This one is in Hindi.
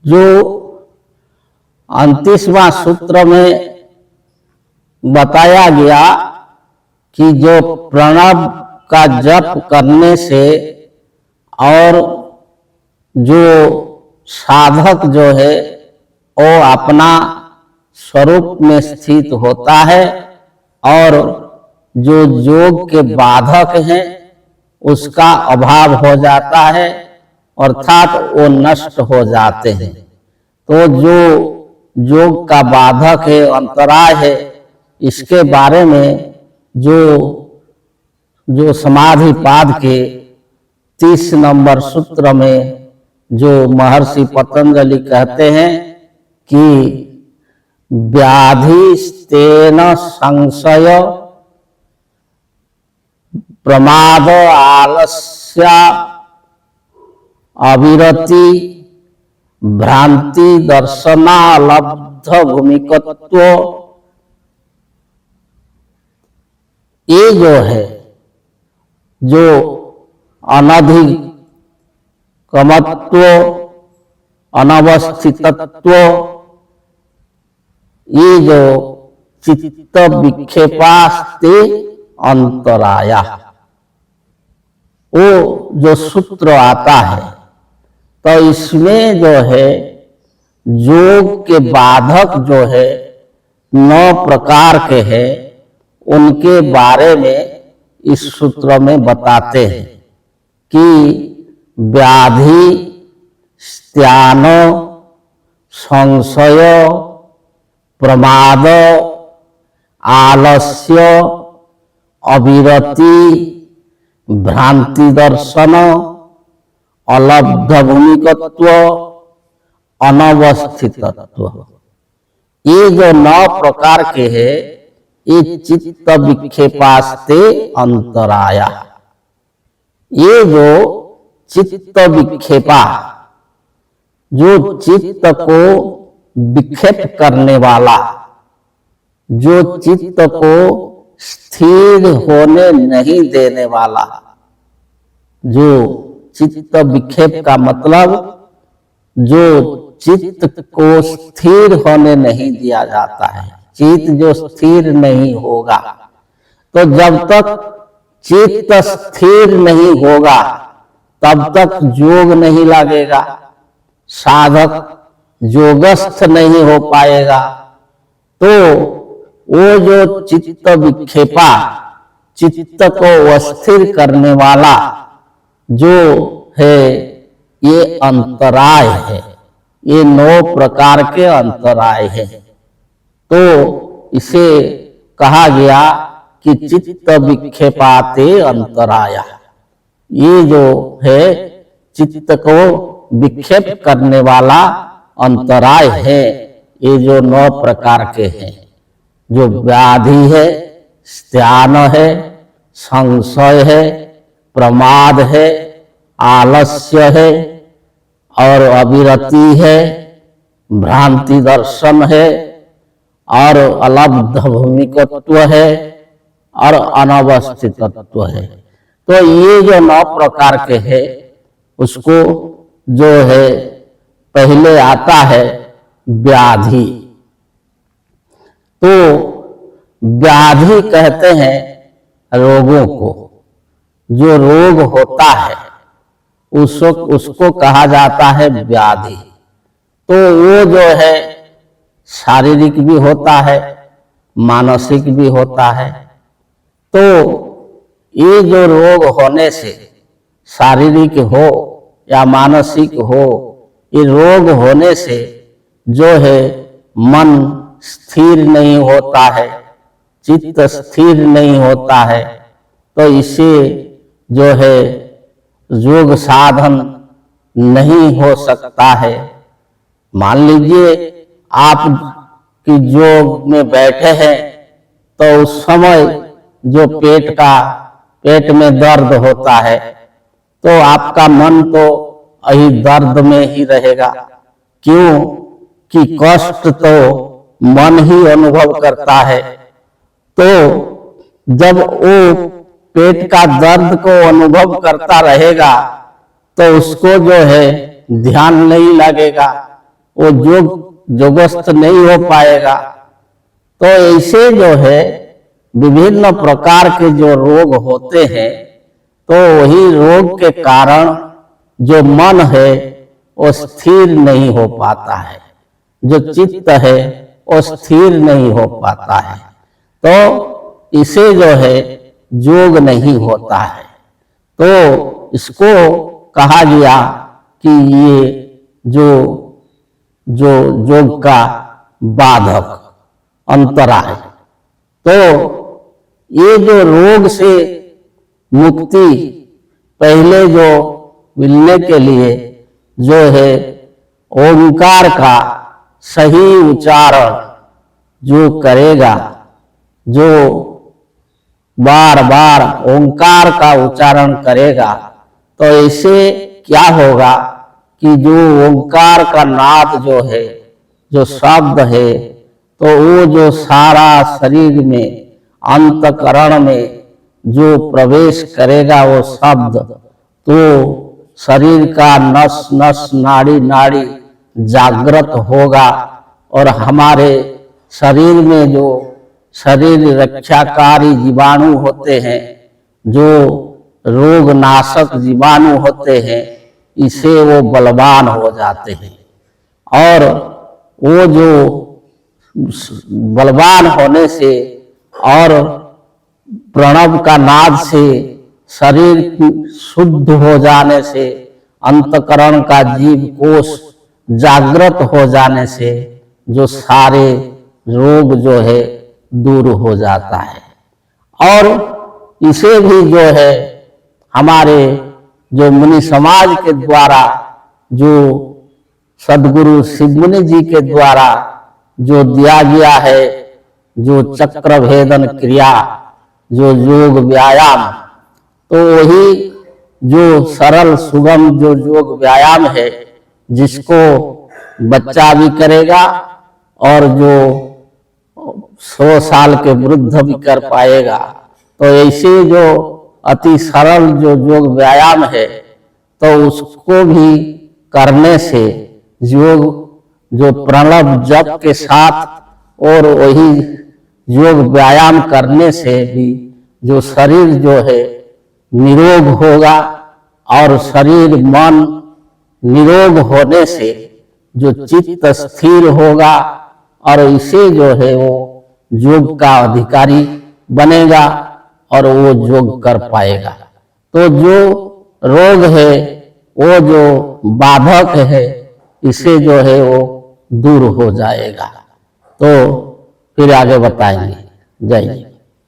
जो 29वां सूत्र में बताया गया कि जो प्रणव का जप करने से और जो साधक जो है वो अपना स्वरूप में स्थित होता है और जो योग के बाधक हैं उसका अभाव हो जाता है, अर्थात वो नष्ट हो जाते हैं। तो जो योग का बाधक है, अंतराय है, इसके बारे में जो समाधि पाद के 30 नंबर सूत्र में जो महर्षि पतंजलि कहते हैं कि व्याधिस्तेन संशय प्रमाद आलस्य अविरति भ्रांति दर्शनालब्ध भूमिकत्व, ये जो है जो अनधिगमत्व अनवस्थितत्व, ये जो चित्त विक्षेपास्ते अंतराया, वो जो सूत्र आता है तो इसमें जो है योग के बाधक जो है 9 प्रकार के हैं, उनके बारे में इस सूत्र में बताते हैं कि व्याधि, स्त्यान, संशय, प्रमाद, आलस्य, अविरति, भ्रांति दर्शन, अलब्ध भूमिकत्व, अनवस्थितत्व, ये जो 9 प्रकार के हैं ये चित्त विक्षेपास्ते अंतराया। ये जो चित्त विक्षेपा, जो चित्त को विक्षेप करने वाला, जो चित्त को स्थिर होने नहीं देने वाला, जो चित्त विक्षेप का मतलब जो चित्त को स्थिर होने नहीं दिया जाता है। चित्त जो स्थिर नहीं होगा, तो जब तक चित्त स्थिर नहीं होगा तब तक योग नहीं लगेगा, साधक योगस्थ नहीं हो पाएगा। तो वो जो चित्त विक्षेपा, चित्त को अस्थिर करने वाला जो है, ये अंतराय है, ये 9 प्रकार के अंतराय है। तो इसे कहा गया कि चित्त विक्षेपाते अंतराया। ये जो है चित्त को विक्षेप करने वाला अंतराय है, ये जो 9 प्रकार के हैं, जो व्याधि है, स्त्यान है, संशय है, प्रमाद है, आलस्य है और अविरति है, भ्रांति दर्शन है और अलब्ध भूमिकत्व है और अनवस्थितत्व है। तो ये जो 9 प्रकार के हैं उसको जो है पहले आता है व्याधि। तो व्याधि कहते हैं रोगों को, जो रोग होता है उसको कहा जाता है व्याधि। तो वो जो है शारीरिक भी होता है, मानसिक भी होता है। तो ये जो रोग होने से, शारीरिक हो या मानसिक हो, ये रोग होने से जो है मन स्थिर नहीं होता है, चित्त स्थिर नहीं होता है, तो इसे जो है योग साधन नहीं हो सकता है। मान लीजिए आप कि योग में बैठे हैं तो उस समय जो पेट में दर्द होता है तो आपका मन तो यही दर्द में ही रहेगा। क्यों कि कष्ट तो मन ही अनुभव करता है। तो जब वो पेट का दर्द को अनुभव करता रहेगा तो उसको जो है ध्यान नहीं लगेगा, वो योगस्थ नहीं हो पाएगा। तो ऐसे जो है विभिन्न प्रकार के जो रोग होते हैं, तो वही रोग के कारण जो मन है वो स्थिर नहीं हो पाता है, जो चित्त है वो स्थिर नहीं हो पाता है, तो इसे जो है योग नहीं होता है। तो इसको कहा गया कि ये जो योग का बाधक अंतरा है। तो ये जो रोग से मुक्ति पहले जो मिलने के लिए जो है ओंकार का सही उच्चारण जो करेगा, जो बार बार ओंकार का उच्चारण करेगा, तो ऐसे क्या होगा कि जो ओंकार का नाद जो है, जो शब्द है, तो वो जो सारा शरीर में अंतकरण में जो प्रवेश करेगा वो शब्द, तो शरीर का नस नस नाड़ी नाड़ी जागृत होगा और हमारे शरीर में जो शरीर रक्षाकारी जीवाणु होते हैं, जो रोग नाशक जीवाणु होते हैं, इसे वो बलवान हो जाते हैं। और वो जो बलवान होने से और प्रणव का नाद से शरीर शुद्ध हो जाने से, अंतकरण का जीव कोष जागृत हो जाने से जो सारे रोग जो है दूर हो जाता है। और इसे भी जो है हमारे जो मुनि समाज के द्वारा, जो सदगुरु शिवमुनि जी के द्वारा जो दिया गया है, जो चक्र भेदन क्रिया, जो योग व्यायाम, तो वही जो सरल सुगम जो योग व्यायाम है, जिसको बच्चा भी करेगा और जो 100 साल के वृद्ध भी कर पाएगा। तो ऐसे जो अति सरल जो योग व्यायाम है, तो उसको भी करने से योग जो प्रणव जप के साथ और वही योग व्यायाम करने से भी जो शरीर जो है निरोग होगा, और शरीर मन निरोग होने से जो चित्त स्थिर होगा और इसे जो है वो योग का अधिकारी बनेगा और वो योग कर पाएगा। तो जो रोग है, वो जो बाधक है, इसे जो है वो दूर हो जाएगा। तो फिर आगे बताएंगे। जय।